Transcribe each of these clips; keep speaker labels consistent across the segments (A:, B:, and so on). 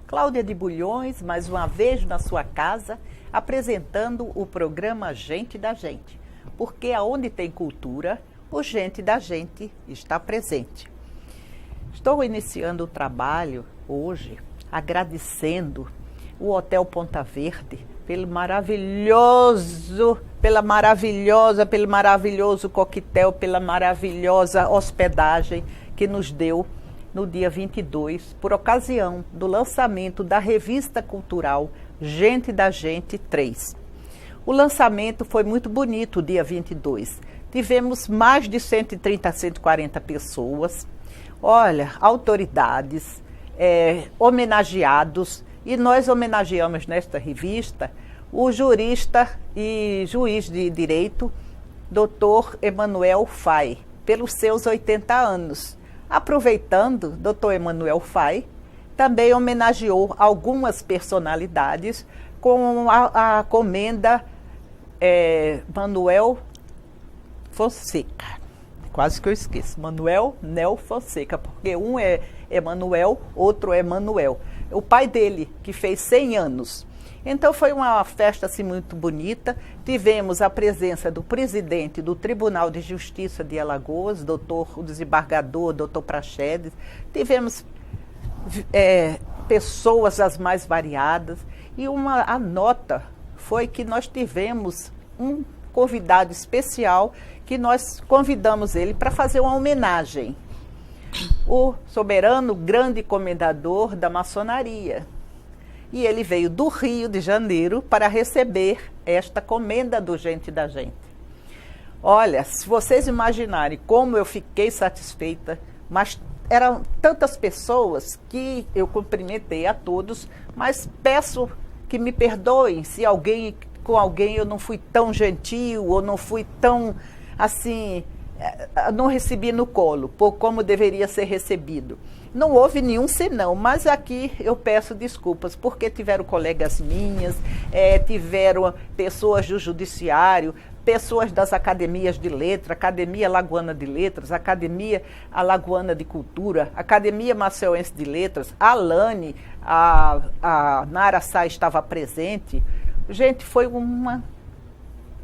A: Cláudia de Bulhões, mais uma vez na sua casa, apresentando o programa Gente da Gente, porque aonde tem cultura, o Gente da Gente está presente. Estou iniciando o trabalho hoje agradecendo o Hotel Ponta Verde pelo maravilhoso coquetel, pela maravilhosa hospedagem que nos deu no dia 22, por ocasião do lançamento da revista cultural Gente da Gente 3. O lançamento foi muito bonito, dia 22. Tivemos mais de 130 a 140 pessoas, olha, autoridades, homenageados, e nós homenageamos nesta revista o jurista e juiz de direito, Dr. Emanuel Fay, pelos seus 80 anos. Aproveitando, Dr. Emanuel Fay também homenageou algumas personalidades com a comenda Manuel Fonseca. Quase que eu esqueço. Manuel Nel Fonseca, porque um é Emanuel, outro é Manuel. O pai dele, que fez 100 anos. Então foi uma festa assim, muito bonita. Tivemos a presença do presidente do Tribunal de Justiça de Alagoas, o desembargador, doutor Praxedes. Tivemos pessoas as mais variadas. E a nota foi que nós tivemos um convidado especial, que nós convidamos ele para fazer uma homenagem. O soberano grande comendador da maçonaria. E ele veio do Rio de Janeiro para receber esta comenda do Gente da Gente. Olha, se vocês imaginarem como eu fiquei satisfeita, mas eram tantas pessoas que eu cumprimentei a todos, mas peço que me perdoem se com alguém eu não fui tão gentil ou não fui tão, assim, não recebi no colo, como deveria ser recebido. Não houve nenhum senão, mas aqui eu peço desculpas, porque tiveram colegas minhas, tiveram pessoas do judiciário, pessoas das academias de letras, Academia Alagoana de Letras, Academia Alagoana de Cultura, Academia Maceuense de Letras, a Lane, a Nara Sá estava presente. Gente, foi uma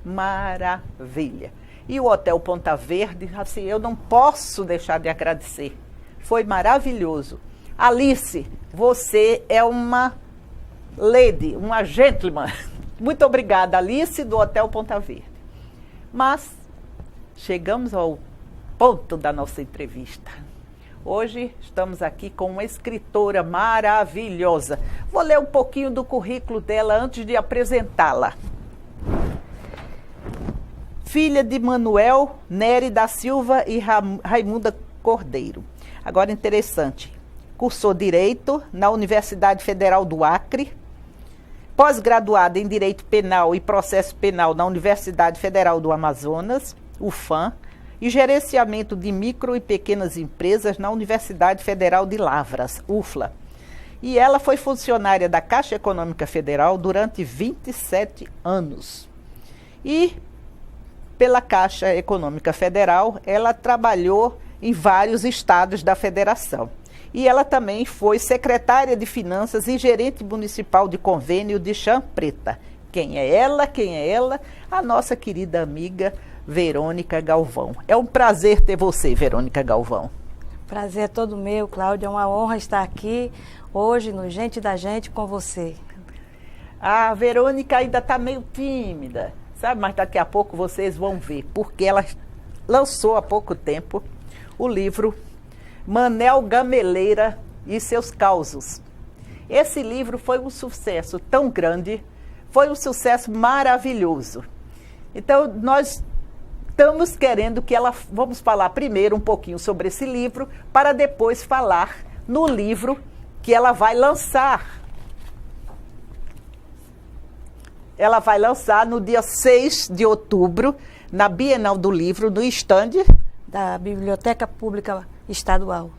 A: maravilha. E o Hotel Ponta Verde, assim, eu não posso deixar de agradecer. Foi maravilhoso. Alice, você é uma lady, uma gentleman. Muito obrigada, Alice, do Hotel Ponta Verde. Mas chegamos ao ponto da nossa entrevista. Hoje estamos aqui com uma escritora maravilhosa. Vou ler um pouquinho do currículo dela antes de apresentá-la. Filha de Manuel Nery da Silva e Raimunda Cordeiro. Agora, interessante, cursou Direito na Universidade Federal do Acre, pós-graduada em Direito Penal e Processo Penal na Universidade Federal do Amazonas, UFAM, e Gerenciamento de Micro e Pequenas Empresas na Universidade Federal de Lavras, UFLA. E ela foi funcionária da Caixa Econômica Federal durante 27 anos. E, pela Caixa Econômica Federal, ela trabalhou em vários estados da federação. E ela também foi secretária de Finanças e gerente municipal de convênio de Chã Preta. Quem é ela? A nossa querida amiga Verônica Galvão. É um prazer ter você, Verônica Galvão.
B: Prazer é todo meu, Cláudia. É uma honra estar aqui hoje no Gente da Gente com você.
A: A Verônica ainda está meio tímida, sabe? Mas daqui a pouco vocês vão ver, porque ela lançou há pouco tempo o livro Manel Gameleira e seus causos. Esse livro foi um sucesso tão grande, foi um sucesso maravilhoso. Então, nós estamos querendo que vamos falar primeiro um pouquinho sobre esse livro, para depois falar no livro que ela vai lançar. Ela vai lançar no dia 6 de outubro, na Bienal do Livro, no estande
B: da Biblioteca Pública Estadual.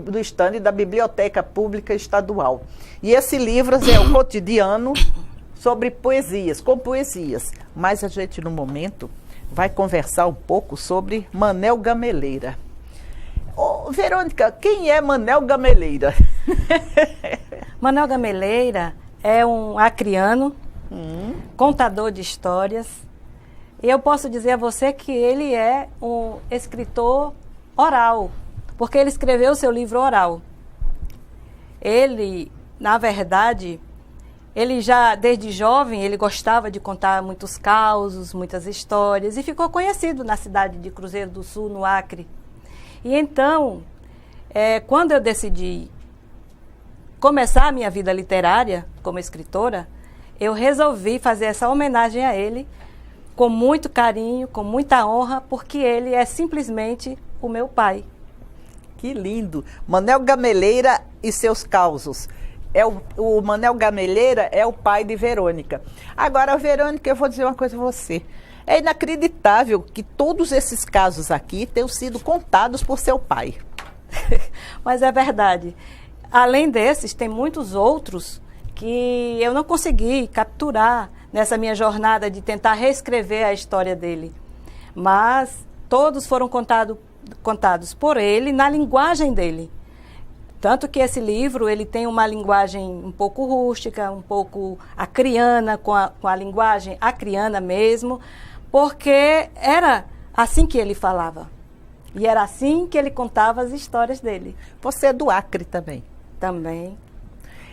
A: Do estande da Biblioteca Pública Estadual. E esse livro é o cotidiano sobre poesias, com poesias. Mas a gente, no momento, vai conversar um pouco sobre Manel Gameleira. Ô, Verônica, quem é Manel Gameleira?
B: Manel Gameleira é um acriano, contador de histórias. E eu posso dizer a você que ele é um escritor oral, porque ele escreveu o seu livro oral. Ele, na verdade, ele já, desde jovem, ele gostava de contar muitos causos, muitas histórias, e ficou conhecido na cidade de Cruzeiro do Sul, no Acre. E então, quando eu decidi começar a minha vida literária como escritora, eu resolvi fazer essa homenagem a ele com muito carinho, com muita honra, porque ele é simplesmente o meu pai.
A: Que lindo! Manel Gameleira e seus causos. O Manel Gameleira é o pai de Verônica. Agora, Verônica, eu vou dizer uma coisa a você. É inacreditável que todos esses casos aqui tenham sido contados por seu pai.
B: Mas é verdade. Além desses, tem muitos outros que eu não consegui capturar nessa minha jornada de tentar reescrever a história dele. Mas todos foram contados por ele na linguagem dele. Tanto que esse livro ele tem uma linguagem um pouco rústica, um pouco acriana, com a linguagem acriana mesmo, porque era assim que ele falava. E era assim que ele contava as histórias dele.
A: Você é do Acre também?
B: Também.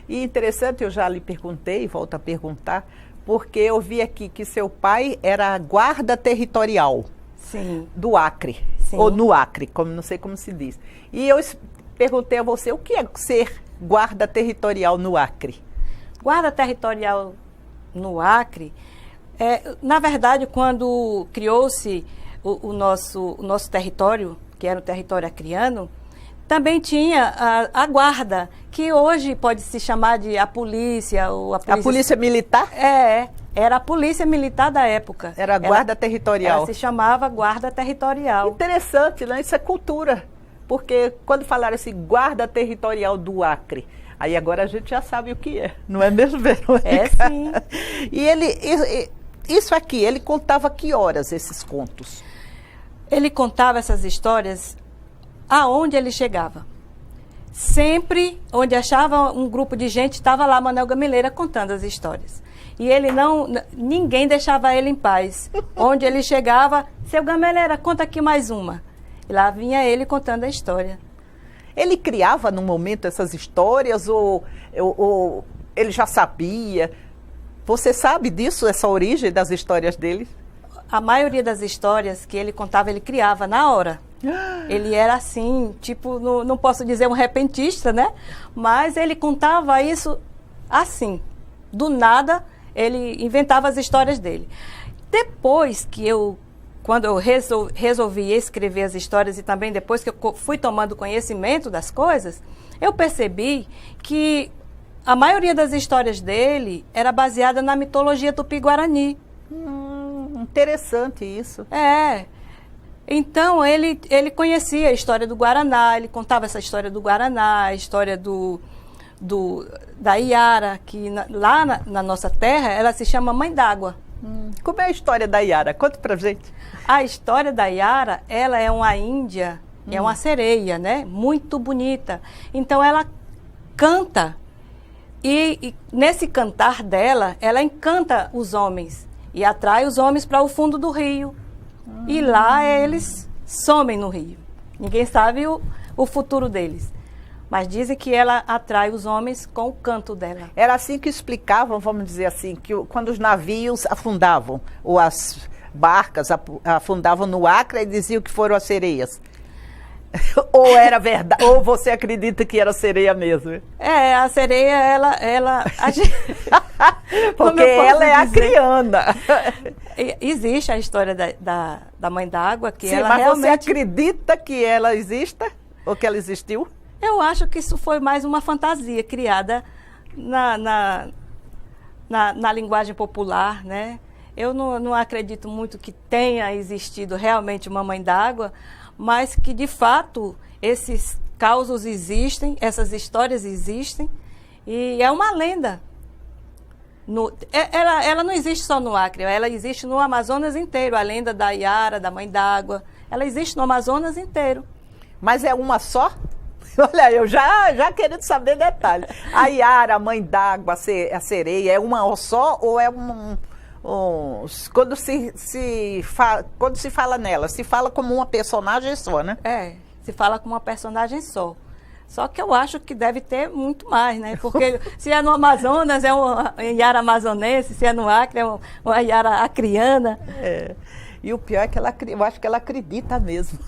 A: E interessante, eu já lhe perguntei, e volto a perguntar, porque eu vi aqui que seu pai era guarda territorial.
B: Sim.
A: Do Acre. Sim. Ou no Acre, como não sei como se diz. E eu perguntei a você, o que é ser guarda territorial no Acre?
B: Guarda territorial no Acre, na verdade, quando criou-se o nosso território, que era o território acriano, também tinha a guarda, que hoje pode se chamar de a polícia. Ou a
A: polícia militar?
B: Era a polícia militar da época.
A: Era a guarda territorial.
B: Ela se chamava guarda territorial.
A: Interessante, né? Isso é cultura. Porque quando falaram assim, guarda territorial do Acre, aí agora a gente já sabe o que é, não é mesmo, Verônica?
B: É sim.
A: E isso aqui, ele contava que horas esses contos?
B: Ele contava essas histórias aonde ele chegava. Sempre onde achava um grupo de gente, estava lá Manel Gameleira contando as histórias. E ele ninguém deixava ele em paz. Onde ele chegava, seu Gameleira, conta aqui mais uma. E lá vinha ele contando a história.
A: Ele criava no momento essas histórias ou ele já sabia? Você sabe disso, essa origem das histórias dele?
B: A maioria das histórias que ele contava, ele criava na hora. Ele era assim, tipo, não posso dizer um repentista, né? Mas ele contava isso assim. Do nada, ele inventava as histórias dele. Depois que quando eu resolvi escrever as histórias e também depois que eu fui tomando conhecimento das coisas, eu percebi que a maioria das histórias dele era baseada na mitologia tupi-guarani.
A: Interessante isso.
B: Então, ele conhecia a história do Guaraná, ele contava essa história do Guaraná, a história da Iara, que lá na nossa terra, ela se chama Mãe d'Água.
A: Como é a história da Iara? Conta pra gente.
B: A história da Iara, ela é uma índia, é uma sereia, né? Muito bonita. Então, ela canta e nesse cantar dela, ela encanta os homens e atrai os homens para o fundo do rio. E lá eles somem no rio. Ninguém sabe o futuro deles. Mas dizem que ela atrai os homens com o canto dela.
A: Era assim que explicavam, vamos dizer assim, que quando os navios afundavam, ou as barcas afundavam no Acre e diziam que foram as sereias. Ou era verdade, ou você acredita que era sereia mesmo?
B: A sereia, ela
A: porque ela é acriana.
B: Existe a história da Mãe d'Água, que
A: Sim,
B: ela
A: mas
B: realmente...
A: você acredita que ela exista? Ou que ela existiu?
B: Eu acho que isso foi mais uma fantasia criada na linguagem popular, né? Eu não acredito muito que tenha existido realmente uma Mãe d'Água, mas que, de fato, esses causos existem, essas histórias existem, e é uma lenda. Ela não existe só no Acre, ela existe no Amazonas inteiro. A lenda da Iara, da Mãe d'Água, ela existe no Amazonas inteiro.
A: Mas é uma só? Olha, eu já querendo saber detalhes. A Iara, a Mãe d'Água, a sereia, é uma só ou é quando se fala nela, se fala como uma personagem só, né?
B: Se fala como uma personagem só. Só que eu acho que deve ter muito mais, né? Porque se é no Amazonas, é uma Iara amazonense, se é no Acre, é uma Iara acriana.
A: E o pior é que eu acho que ela acredita mesmo.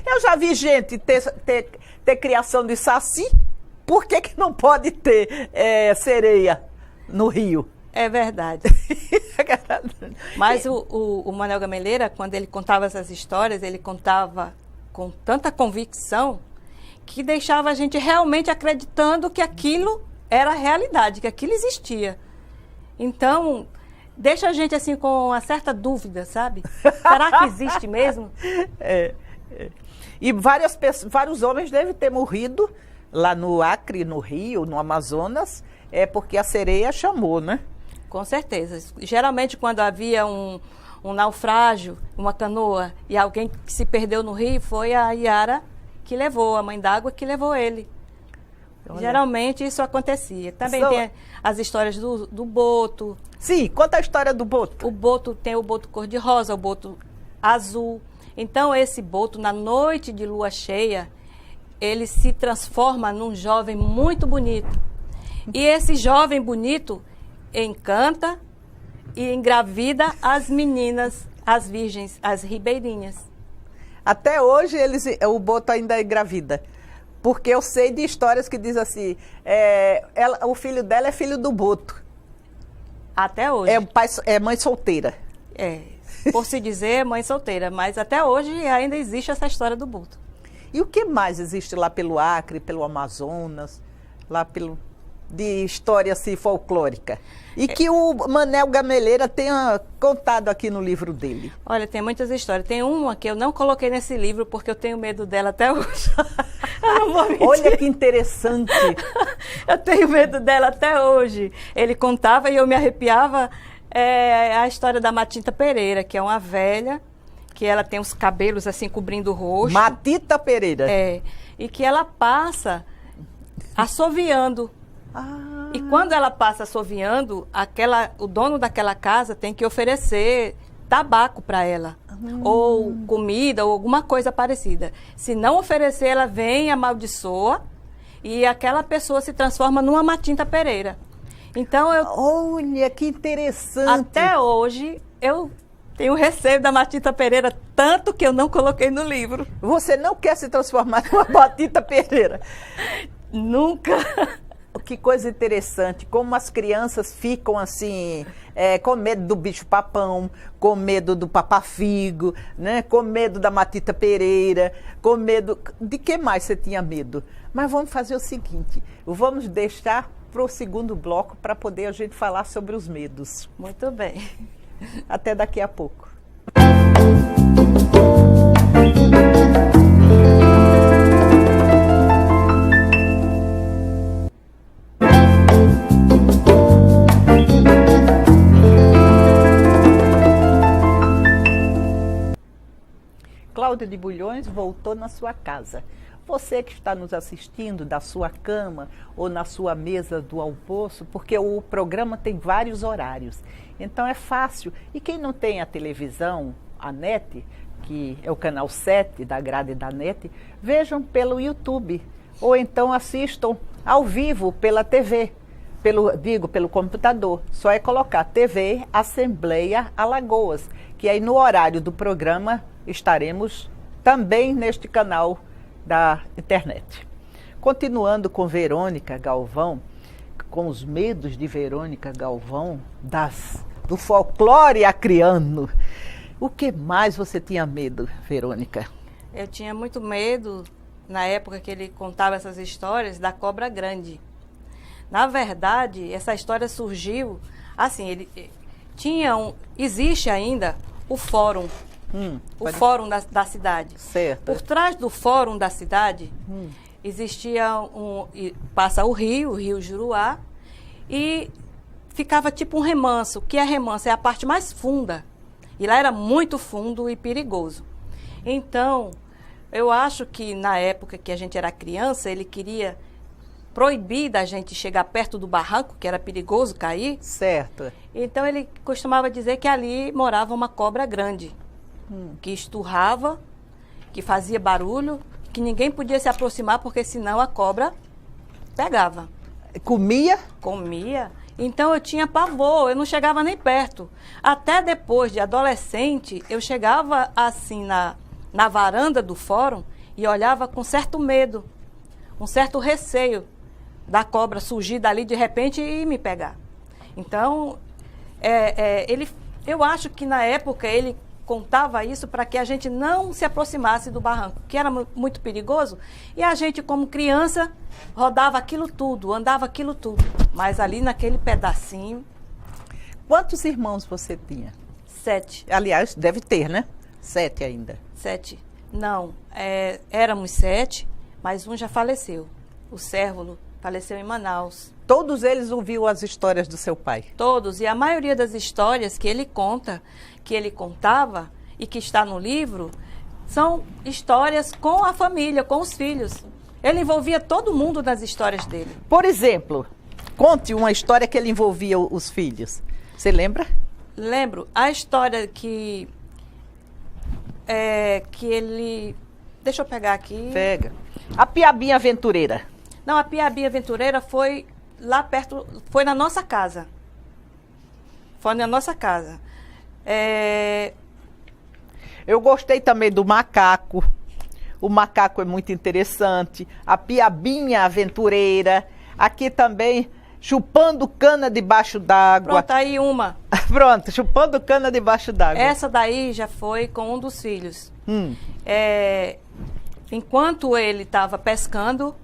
A: Eu já vi gente ter criação de saci, por que não pode ter sereia no rio?
B: É verdade. Mas o Manuel Gameleira, quando ele contava essas histórias, ele contava com tanta convicção que deixava a gente realmente acreditando que aquilo era realidade, que aquilo existia. Então, deixa a gente assim com uma certa dúvida, sabe? Será que existe mesmo?
A: E vários homens devem ter morrido lá no Acre, no Rio, no Amazonas, porque a sereia chamou, né?
B: Com certeza. Geralmente, quando havia um naufrágio, uma canoa, e alguém que se perdeu no rio, foi a Iara que levou, a Mãe d'Água que levou ele. Olha. Geralmente isso acontecia. Também tem as histórias do boto.
A: Sim, conta a história do boto.
B: O boto tem o boto cor-de-rosa, o boto azul. Então esse boto, na noite de lua cheia, ele se transforma num jovem muito bonito. E esse jovem bonito encanta e engravida as meninas, as virgens, as ribeirinhas.
A: Até hoje o boto ainda engravida. Porque eu sei de histórias que diz assim, o filho dela é filho do boto.
B: Até hoje.
A: É mãe solteira.
B: Por se dizer mãe solteira, mas até hoje ainda existe essa história do boto.
A: E o que mais existe lá pelo Acre, pelo Amazonas, de história assim, folclórica? E que o Manuel Gameleira tenha contado aqui no livro dele.
B: Olha, tem muitas histórias. Tem uma que eu não coloquei nesse livro porque eu tenho medo dela até hoje. Eu não vou mentir.
A: Olha que interessante.
B: Eu tenho medo dela até hoje. Ele contava e eu me arrepiava. A história da Matita Pereira, que é uma velha, que ela tem os cabelos assim cobrindo o rosto.
A: Matita Pereira.
B: E que ela passa assoviando. E quando ela passa assoviando, o dono daquela casa tem que oferecer tabaco para ela, ou comida, ou alguma coisa parecida. Se não oferecer, ela vem, amaldiçoa, e aquela pessoa se transforma numa Matinta Pereira. Então
A: olha, que interessante.
B: Até hoje, eu tenho receio da Matita Pereira, tanto que eu não coloquei no livro.
A: Você não quer se transformar numa Matita Pereira?
B: Nunca.
A: Que coisa interessante, como as crianças ficam assim, com medo do bicho-papão, com medo do papafigo, né? Com medo da Matita Pereira, com medo... De que mais você tinha medo? Mas vamos fazer o seguinte, vamos deixar para o segundo bloco para poder a gente falar sobre os medos.
B: Muito bem.
A: Até daqui a pouco. Cláudia de Bulhões voltou na sua casa. Você que está nos assistindo da sua cama ou na sua mesa do almoço, porque o programa tem vários horários. Então é fácil. E quem não tem a televisão, a NET, que é o canal 7 da grade da NET, vejam pelo YouTube. Ou então assistam ao vivo pela TV, pelo computador. Só é colocar TV Assembleia Alagoas, que aí no horário do programa estaremos também neste canal da internet. Continuando com Verônica Galvão, com os medos de Verônica Galvão, do folclore acriano. O que mais você tinha medo, Verônica?
B: Eu tinha muito medo, na época que ele contava essas histórias, da cobra grande. Na verdade, essa história surgiu, assim, existe ainda o fórum. O fórum da cidade.
A: Certo.
B: Por trás do fórum da cidade, existia passa o rio Juruá, e ficava tipo um remanso. O que é remanso? É a parte mais funda. E lá era muito fundo e perigoso. Então, eu acho que na época que a gente era criança, ele queria proibir da gente chegar perto do barranco, que era perigoso cair.
A: Certo.
B: Então, ele costumava dizer que ali morava uma cobra grande, que esturrava, que fazia barulho, que ninguém podia se aproximar, porque senão a cobra pegava.
A: Comia?
B: Comia. Então eu tinha pavor, eu não chegava nem perto. Até depois de adolescente, eu chegava assim na varanda do fórum e olhava com certo medo, um certo receio da cobra surgir dali de repente e me pegar. Então, eu acho que na época ele contava isso para que a gente não se aproximasse do barranco, que era muito perigoso, e a gente, como criança, rodava aquilo tudo, andava aquilo tudo, mas ali naquele pedacinho...
A: Quantos irmãos você tinha?
B: 7.
A: Aliás, deve ter, né? 7 ainda.
B: 7. Não, éramos 7, mas um já faleceu. O Cérvulo faleceu em Manaus.
A: Todos eles ouviam as histórias do seu pai?
B: Todos, e a maioria das histórias que ele conta, que ele contava e que está no livro, são histórias com a família, com os filhos. Ele envolvia todo mundo nas histórias dele.
A: Por exemplo, conte uma história que ele envolvia os filhos. Você lembra?
B: Lembro. A história que ele... Deixa eu pegar aqui.
A: Pega. A Piabinha Aventureira.
B: Não, a Piabinha Aventureira foi lá perto, foi na nossa casa. Foi na nossa casa.
A: Eu gostei também do macaco. O macaco é muito interessante. A Piabinha Aventureira. Aqui também, chupando cana debaixo d'água.
B: Pronto, aí uma.
A: Pronto, chupando cana debaixo d'água.
B: Essa daí já foi com um dos filhos. Enquanto ele estava pescando,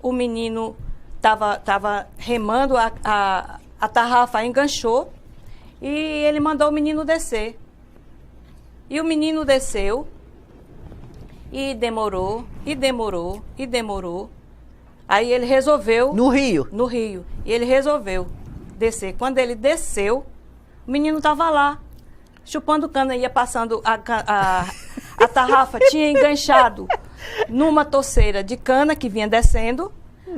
B: o menino estava remando, a tarrafa enganchou e ele mandou o menino descer. E o menino desceu e demorou, e demorou, e demorou. Aí ele resolveu...
A: No rio?
B: No rio. E ele resolveu descer. Quando ele desceu, o menino estava lá, chupando cana, ia passando a tarrafa, tinha enganchado numa toceira de cana que vinha descendo.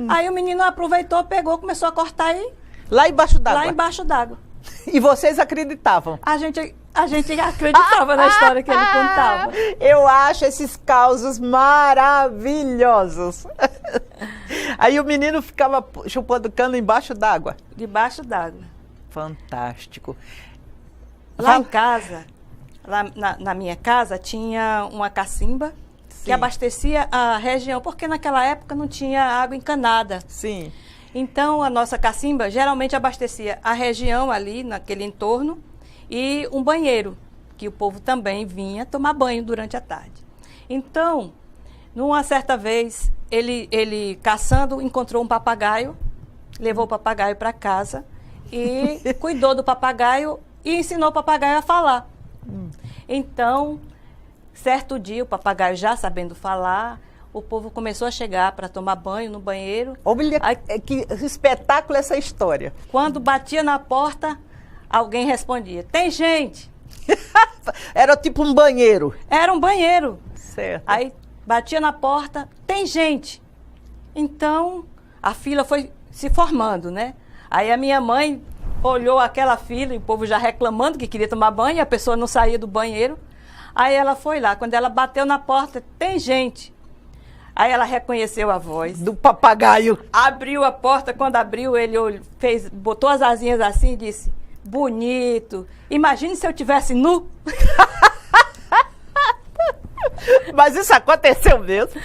B: Aí o menino aproveitou, pegou, começou a cortar e...
A: Lá embaixo d'água?
B: Lá embaixo d'água.
A: E vocês acreditavam?
B: A gente acreditava na história que ele contava.
A: Eu acho esses causos maravilhosos. Aí o menino ficava chupando cana embaixo d'água?
B: Debaixo d'água.
A: Fantástico.
B: Lá em casa, lá na minha casa, tinha uma cacimba que abastecia a região, porque naquela época não tinha água encanada.
A: Sim.
B: Então, a nossa cacimba geralmente abastecia a região ali, naquele entorno, e um banheiro, que o povo também vinha tomar banho durante a tarde. Então, numa certa vez, ele caçando, encontrou um papagaio, levou o papagaio para casa e cuidou do papagaio e ensinou o papagaio a falar. Então, certo dia, o papagaio já sabendo falar, o povo começou a chegar para tomar banho no banheiro.
A: Olha, que espetáculo essa história.
B: Quando batia na porta, alguém respondia, tem gente.
A: Era tipo um banheiro.
B: Era um banheiro.
A: Certo.
B: Aí batia na porta, tem gente. Então, a fila foi se formando, né? Aí a minha mãe olhou aquela fila e o povo já reclamando que queria tomar banho, e a pessoa não saía do banheiro. Aí ela foi lá, quando ela bateu na porta, tem gente. Aí ela reconheceu a voz.
A: Do papagaio.
B: Abriu a porta, quando abriu, ele botou as asinhas assim e disse, bonito, imagine se eu tivesse nu.
A: Mas isso aconteceu mesmo.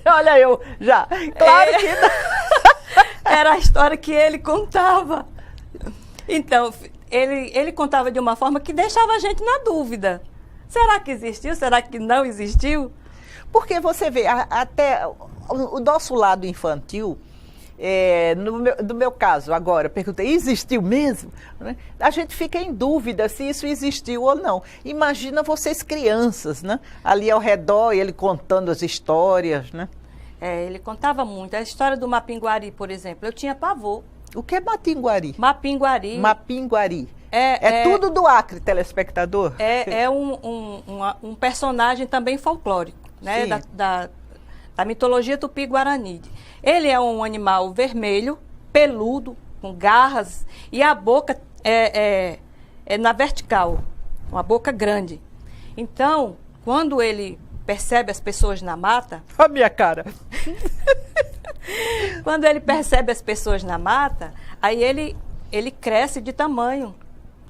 A: Olha eu já. Claro que não.
B: Era a história que ele contava. Então, ele contava de uma forma que deixava a gente na dúvida. Será que existiu? Será que não existiu?
A: Porque você vê, até o nosso lado infantil, no meu caso agora, perguntei, existiu mesmo? A gente fica em dúvida se isso existiu ou não. Imagina vocês crianças, né? Ali ao redor, ele contando as histórias, né?
B: Ele contava muito. A história do Mapinguari, por exemplo, eu tinha pavor.
A: O que é Mapinguari?
B: Mapinguari.
A: Mapinguari. É tudo do Acre, telespectador?
B: É um personagem também folclórico, né? Da mitologia tupi-guarani. Ele é um animal vermelho, peludo, com garras, e a boca é na vertical, uma boca grande. Então, quando ele percebe as pessoas na mata...
A: A minha cara!
B: Quando ele percebe as pessoas na mata, aí ele cresce de tamanho.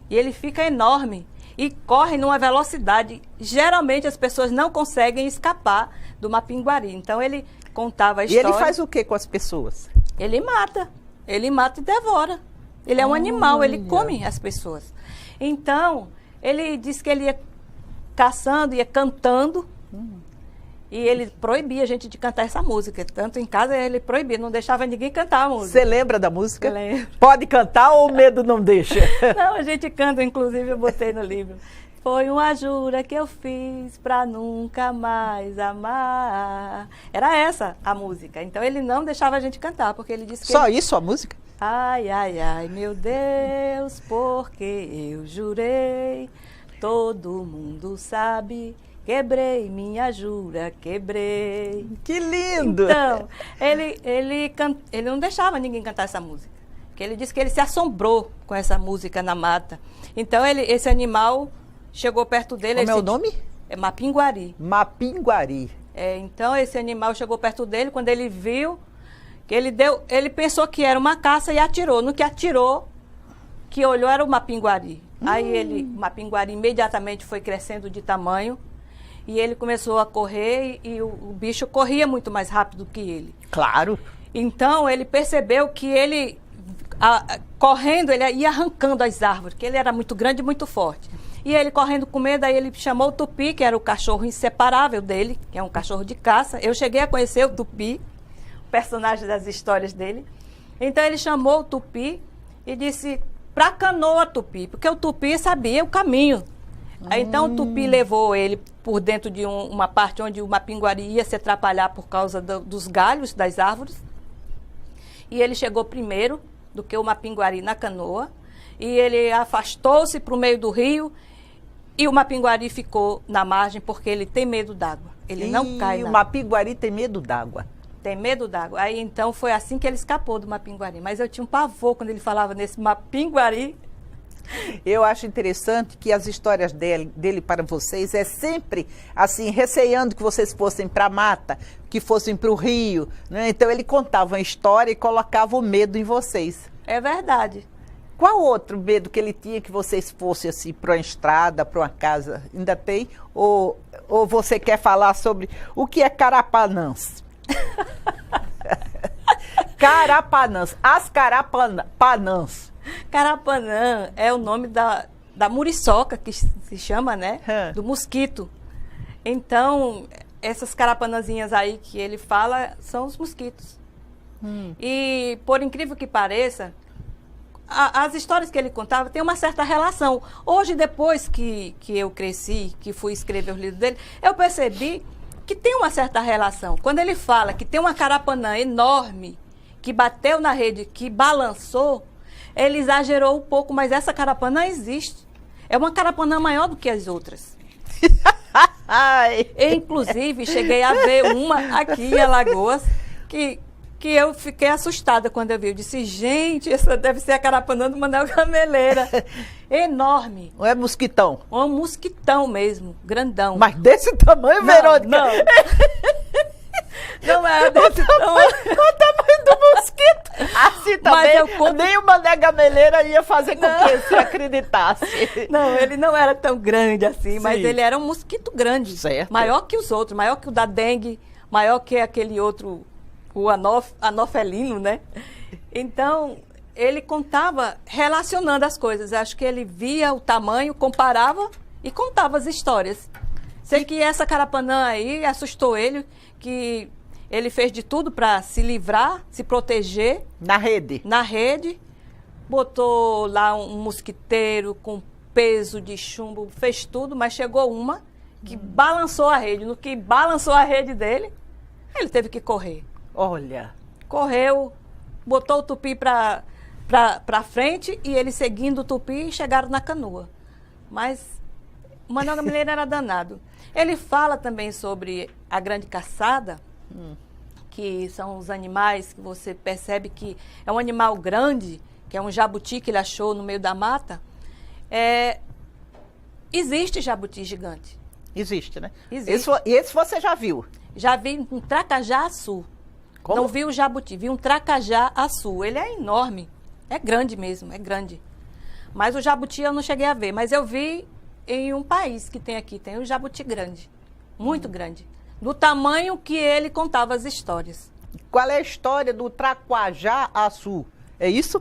B: E ele fica enorme. E corre numa velocidade. Geralmente as pessoas não conseguem escapar do Mapinguari. Então ele contava a história.
A: E ele faz o que com as pessoas?
B: Ele mata. Ele mata e devora. Ele é um animal, ele come as pessoas. Então, ele disse que ele ia caçando, ia cantando. E ele proibia a gente de cantar essa música. Tanto em casa ele proibia, não deixava ninguém cantar a música.
A: Você lembra da música?
B: Lembro.
A: Pode cantar ou o medo não deixa?
B: Não, a gente canta, inclusive eu botei no livro. Foi uma jura que eu fiz pra nunca mais amar. Era essa a música. Então ele não deixava a gente cantar, porque ele disse que...
A: Só isso a música?
B: Ai, ai, ai, meu Deus, porque eu jurei, todo mundo sabe... Quebrei minha jura, quebrei.
A: Que lindo!
B: Então, ele não deixava ninguém cantar essa música. Porque ele disse que ele se assombrou com essa música na mata. Então, esse animal chegou perto dele...
A: Como é o nome?
B: É Mapinguari.
A: Mapinguari.
B: Então, esse animal chegou perto dele, quando ele viu, que ele pensou que era uma caça e atirou. No que atirou, que olhou, era o Mapinguari. Aí o Mapinguari imediatamente foi crescendo de tamanho. E ele começou a correr e o bicho corria muito mais rápido que ele.
A: Claro.
B: Então, ele percebeu que ele, correndo, ele ia arrancando as árvores, que ele era muito grande e muito forte. E ele correndo com medo, aí ele chamou o Tupi, que era o cachorro inseparável dele, que é um cachorro de caça. Eu cheguei a conhecer o Tupi, o personagem das histórias dele. Então, ele chamou o Tupi e disse, pra canoa, Tupi, porque o Tupi sabia o caminho. Então, o Tupi levou ele por dentro de uma parte onde o Mapinguari ia se atrapalhar por causa dos galhos das árvores. E ele chegou primeiro do que o Mapinguari na canoa. E ele afastou-se para o meio do rio. E o Mapinguari ficou na margem porque ele tem medo d'água. Ele não cai na água.
A: O Mapinguari tem medo d'água.
B: Tem medo d'água. Aí, então, foi assim que ele escapou do Mapinguari. Mas eu tinha um pavor quando ele falava nesse Mapinguari.
A: Eu acho interessante que as histórias dele para vocês é sempre assim, receando que vocês fossem para a mata, que fossem para o rio, né? Então ele contava uma história e colocava o medo em vocês.
B: É verdade.
A: Qual outro medo que ele tinha que vocês fossem assim, para uma estrada, para uma casa? Ainda tem? Ou você quer falar sobre o que é Carapanãs? Carapanãs, as Carapanãs.
B: Carapanã é o nome da muriçoca, que se chama, né? Do mosquito. Então, essas carapanãzinhas aí que ele fala são os mosquitos. E, por incrível que pareça, as histórias que ele contava têm uma certa relação. Hoje, depois que eu cresci, que fui escrever os livros dele, eu percebi que tem uma certa relação. Quando ele fala que tem uma carapanã enorme, que bateu na rede, que balançou, ele exagerou um pouco, mas essa carapanã existe. É uma carapanã maior do que as outras. Eu, inclusive, cheguei a ver uma aqui em Alagoas, que eu fiquei assustada quando eu vi. Eu disse, gente, essa deve ser a carapanã do Manuel Gameleira. Enorme.
A: Não é mosquitão?
B: Um mosquitão mesmo, grandão.
A: Mas desse tamanho, Verônica?
B: Não. Não era desse tamanho.
A: O tamanho do mosquito. Assim também, nem o Mané Gameleira ia fazer com que você acreditasse.
B: Não, ele não era tão grande assim, mas ele era um mosquito grande.
A: Certo.
B: Maior que os outros, maior que o da dengue, maior que aquele outro, o anofelino, né? Então, ele contava relacionando as coisas. Acho que ele via o tamanho, comparava e contava as histórias. Sei que essa carapanã aí assustou ele, que ele fez de tudo para se livrar, se proteger.
A: Na rede?
B: Na rede. Botou lá um mosquiteiro com peso de chumbo, fez tudo, mas chegou uma que balançou a rede. No que balançou a rede dele, ele teve que correr.
A: Olha.
B: Correu, botou o tupi para para frente e eles seguindo o tupi chegaram na canoa. Mas o Manuel Gameleira era danado. Ele fala também sobre a grande caçada, que são os animais que você percebe que é um animal grande, que é um jabuti que ele achou no meio da mata. Existe jabuti gigante.
A: Existe, né?
B: Existe.
A: Esse você já viu?
B: Já vi um tracajá-açu.
A: Como?
B: Não vi o jabuti, vi um tracajá-açu. Ele é enorme. É grande mesmo, é grande. Mas o jabuti eu não cheguei a ver. Mas eu vi em um país que tem aqui, tem um jabuti grande. Muito grande. Do tamanho que ele contava as histórias.
A: Qual é a história do traquajá-açu? É isso?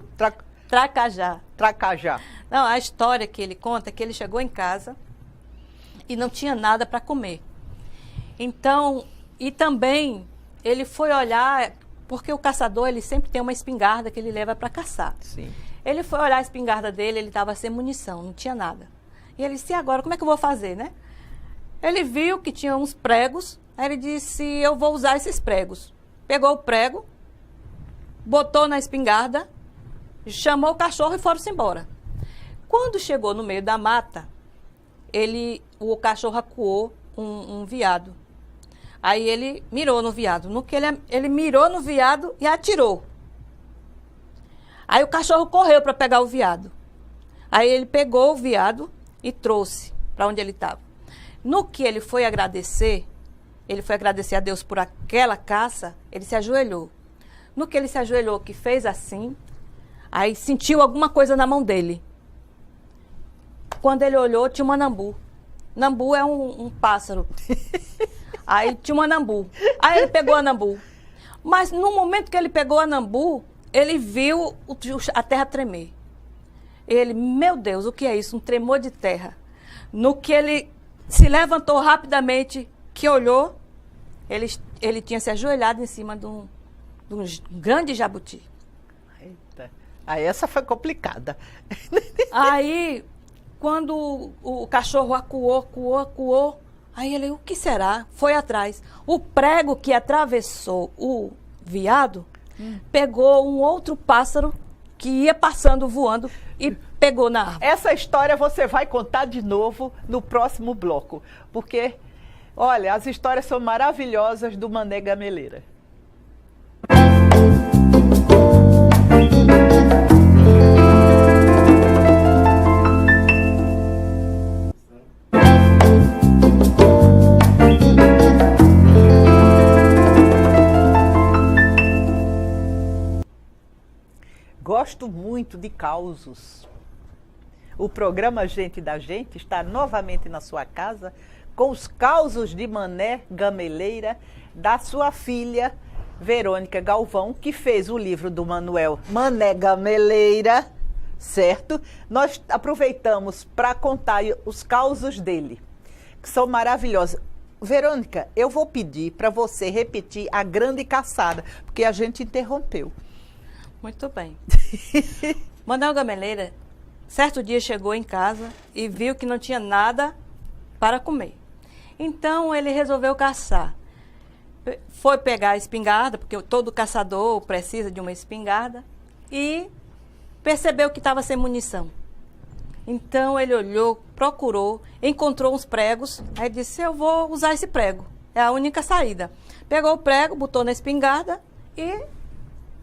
B: Tracajá.
A: Tracajá.
B: Não, a história que ele conta é que ele chegou em casa e não tinha nada para comer. Então, e também ele foi olhar, porque o caçador ele sempre tem uma espingarda que ele leva para caçar.
A: Sim.
B: Ele foi olhar a espingarda dele, ele estava sem munição, não tinha nada. E ele disse, e agora, como é que eu vou fazer, né? Ele viu que tinha uns pregos, aí ele disse, eu vou usar esses pregos. Pegou o prego, botou na espingarda, chamou o cachorro e foram-se embora. Quando chegou no meio da mata, o cachorro acuou um veado. Aí ele mirou no veado. No que ele mirou no veado e atirou. Aí o cachorro correu para pegar o veado. Aí ele pegou o veado e trouxe para onde ele estava. No que ele foi agradecer a Deus por aquela caça, ele se ajoelhou. No que ele se ajoelhou, que fez assim, aí sentiu alguma coisa na mão dele. Quando ele olhou, tinha uma anambu. Nambu é um pássaro. Aí tinha uma anambu. Aí ele pegou a anambu. Mas no momento que ele pegou a anambu, ele viu a terra tremer. Ele, meu Deus, o que é isso? Um tremor de terra. No que ele se levantou rapidamente, que olhou, ele tinha se ajoelhado em cima de um grande jabuti.
A: Eita. Aí essa foi complicada.
B: Aí, quando o cachorro acuou, aí ele, o que será? Foi atrás. O prego que atravessou o veado pegou um outro pássaro que ia passando, voando, e pegou na árvore.
A: Essa história você vai contar de novo no próximo bloco, porque, olha, as histórias são maravilhosas do Mané Gameleira. Gosto muito de causos. O programa Gente da Gente está novamente na sua casa com os causos de Mané Gameleira, da sua filha Verônica Galvão, que fez o livro do Manuel Mané Gameleira, certo? Nós aproveitamos para contar os causos dele, que são maravilhosos. Verônica, eu vou pedir para você repetir a grande caçada, porque a gente interrompeu.
B: Muito bem. Manuel Gameleira, certo dia chegou em casa e viu que não tinha nada para comer. Então ele resolveu caçar. Foi pegar a espingarda, porque todo caçador precisa de uma espingarda, e percebeu que estava sem munição. Então ele olhou, procurou, encontrou uns pregos, aí disse, eu vou usar esse prego, é a única saída. Pegou o prego, botou na espingarda e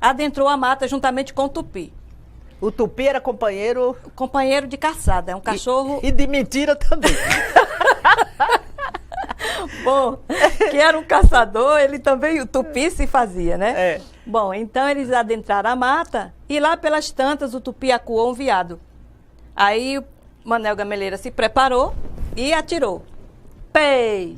B: adentrou a mata juntamente com o tupi.
A: O tupi era companheiro...
B: Companheiro de caçada, é um cachorro...
A: E de mentira também.
B: Bom, que era um caçador, ele também, o tupi se fazia, né?
A: É.
B: Bom, então eles adentraram a mata e lá pelas tantas o tupi acuou um veado. Aí o Manuel Gameleira se preparou e atirou. Pei!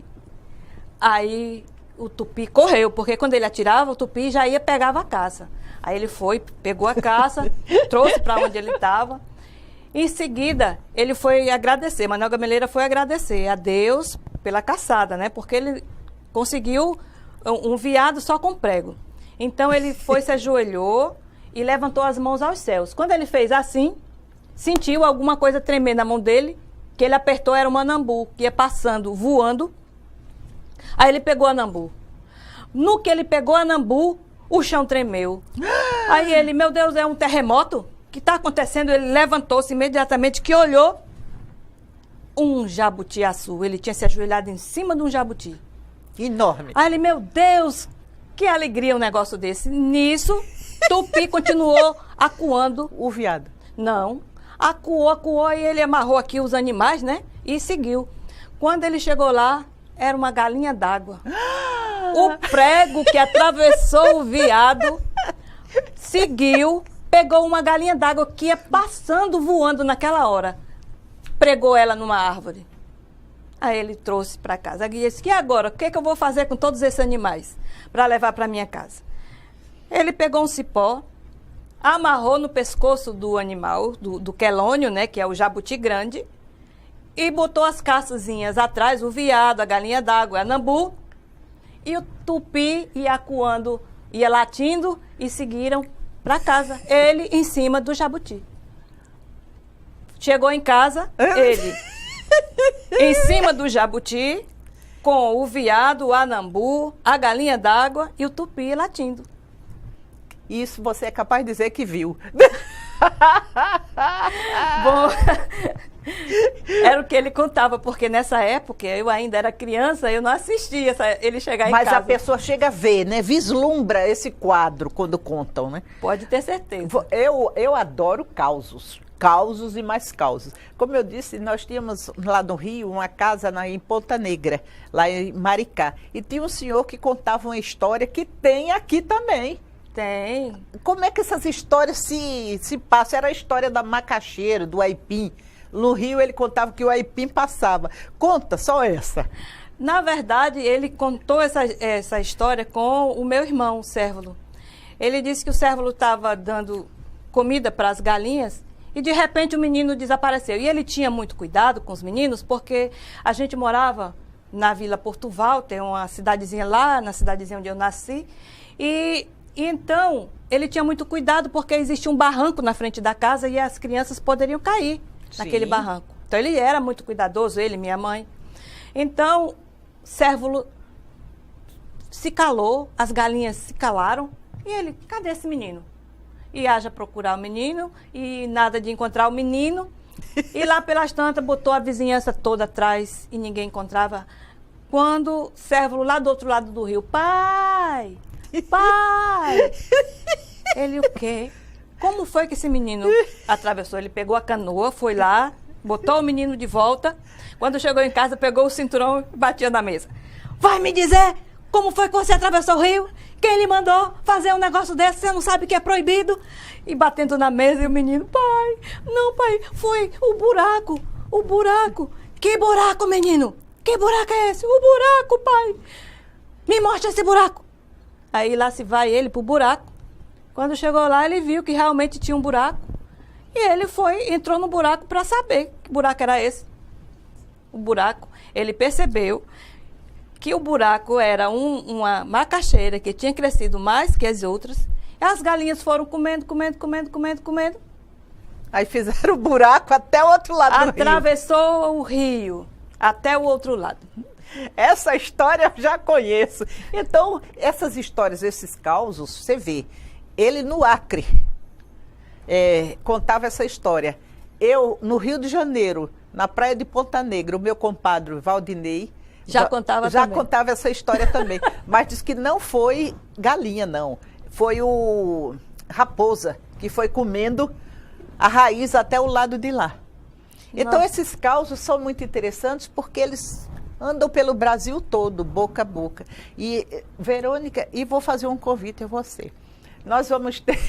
B: Aí o tupi correu, porque quando ele atirava, o tupi já ia pegava a caça. Aí ele foi, pegou a caça, trouxe para onde ele estava. Em seguida, ele foi agradecer, Manuel Gameleira foi agradecer a Deus pela caçada, né? Porque ele conseguiu um veado só com prego. Então ele foi, se ajoelhou e levantou as mãos aos céus. Quando ele fez assim, sentiu alguma coisa tremer na mão dele, que ele apertou, era um anambu, que ia passando, voando. Aí ele pegou a anambu. No que ele pegou a anambu, o chão tremeu. Aí ele, meu Deus, é um terremoto? que está acontecendo? Ele levantou-se imediatamente, que olhou um jabutiaçu. Ele tinha se ajoelhado em cima de um jabuti.
A: Enorme.
B: Aí ele, meu Deus, que alegria um negócio desse. Nisso, Tupi continuou acuando.
A: O veado.
B: Não. Acuou e ele amarrou aqui os animais, né? E seguiu. Quando ele chegou lá, era uma galinha d'água. O prego que atravessou o veado seguiu, pegou uma galinha d'água que ia passando, voando naquela hora. Pregou ela numa árvore. Aí ele trouxe para casa. Aí disse, e agora? O que eu vou fazer com todos esses animais para levar para minha casa? Ele pegou um cipó, amarrou no pescoço do animal, do quelônio, né, que é o jabuti grande, e botou as caçazinhas atrás, o veado, a galinha d'água, a nambu, e o tupi ia acuando, ia latindo, e seguiram para casa, ele em cima do jabuti. Chegou em casa, ele em cima do jabuti, com o veado, o anambu, a galinha d'água e o tupi latindo.
A: Isso você é capaz de dizer que viu.
B: Bom, era o que ele contava, porque nessa época eu ainda era criança, eu não assistia ele chegar em casa.
A: Mas a pessoa chega a ver, né? Vislumbra esse quadro quando contam, né?
B: Pode ter certeza.
A: Eu adoro causos. Causos e mais causos. Como eu disse, nós tínhamos lá no Rio uma casa em Ponta Negra, lá em Maricá. E tinha um senhor que contava uma história que tem aqui também.
B: Tem.
A: Como é que essas histórias se passam? Era a história da macaxeira, do aipim. No Rio ele contava que o aipim passava. Conta só essa.
B: Na verdade, ele contou essa história com o meu irmão, o Cérvulo. Ele disse que o Cérvulo estava dando comida para as galinhas e de repente o menino desapareceu. E ele tinha muito cuidado com os meninos porque a gente morava na Vila Portugal, tem uma cidadezinha lá, na cidadezinha onde eu nasci. E então, ele tinha muito cuidado porque existia um barranco na frente da casa e as crianças poderiam cair naquele barranco. Então, ele era muito cuidadoso, ele e minha mãe. Então, Cérvulo se calou, as galinhas se calaram e ele, cadê esse menino? E haja procurar o menino e nada de encontrar o menino. E lá pelas tantas botou a vizinhança toda atrás e ninguém encontrava. Quando Cérvulo lá do outro lado do rio, pai! Pai! Ele o quê? Como foi que esse menino atravessou? Ele pegou a canoa, foi lá, botou o menino de volta. Quando chegou em casa, pegou o cinturão e batia na mesa. Vai me dizer como foi que você atravessou o rio? Quem lhe mandou fazer um negócio desse? Você não sabe que é proibido? E batendo na mesa e o menino, pai, não, pai, foi o buraco, o buraco. Que buraco, menino? Que buraco é esse? O buraco, pai. Me mostra esse buraco. Aí lá se vai ele pro buraco. Quando chegou lá, ele viu que realmente tinha um buraco. E ele entrou no buraco para saber que buraco era esse. O buraco, ele percebeu que o buraco era uma macaxeira que tinha crescido mais que as outras. E as galinhas foram comendo.
A: Aí fizeram o buraco até o outro lado do rio.
B: Atravessou o rio até o outro lado.
A: Essa história eu já conheço. Então, essas histórias, esses causos, você vê. Ele no Acre contava essa história. Eu, no Rio de Janeiro, na praia de Ponta Negra, o meu compadre Valdinei já contava essa história também. Mas diz que não foi galinha, não. Foi o raposa que foi comendo a raiz até o lado de lá. Então, esses causos são muito interessantes porque eles andam pelo Brasil todo, boca a boca. E, Verônica, vou fazer um convite a você. Nós vamos ter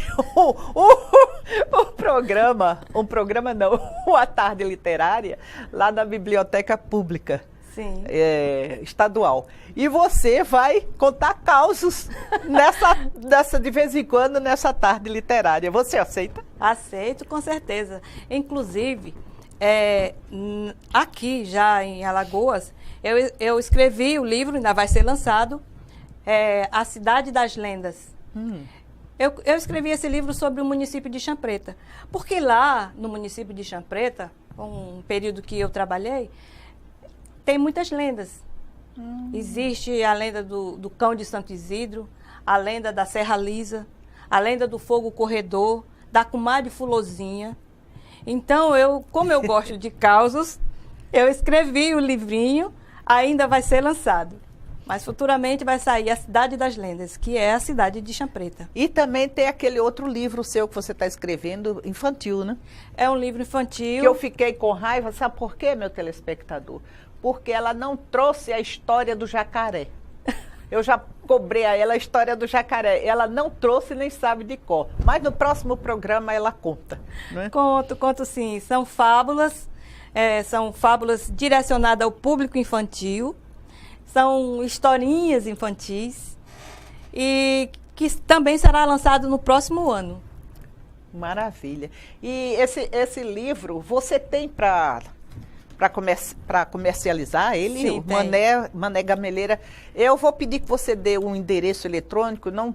A: uma tarde literária lá na Biblioteca Pública.
B: Sim.
A: Estadual. E você vai contar causos de vez em quando nessa tarde literária. Você aceita?
B: Aceito, com certeza. Inclusive, aqui já em Alagoas, eu escrevi o livro, ainda vai ser lançado, A Cidade das Lendas. Eu escrevi esse livro sobre o município de Champreta, porque lá no município de Champreta, um período que eu trabalhei, tem muitas lendas. Existe a lenda do Cão de Santo Isidro, a lenda da Serra Lisa, a lenda do Fogo Corredor, da comadre Fulozinha. Então, como eu gosto de causos, eu escrevi o livrinho, ainda vai ser lançado. Mas futuramente vai sair A Cidade das Lendas, que é a cidade de Champreta.
A: E também tem aquele outro livro seu que você está escrevendo, infantil, né?
B: É um livro infantil.
A: Que eu fiquei com raiva, sabe por quê, meu telespectador? Porque ela não trouxe a história do jacaré. Eu já cobrei a ela a história do jacaré. Ela não trouxe nem sabe de cor. Mas no próximo programa ela conta. Né?
B: Conto sim. São fábulas direcionadas ao público infantil. São historinhas infantis. E que também será lançado no próximo ano.
A: Maravilha. E esse livro, você tem para comercializar ele?
B: Sim,
A: o Mané Gameleira. Eu vou pedir que você dê um endereço eletrônico, não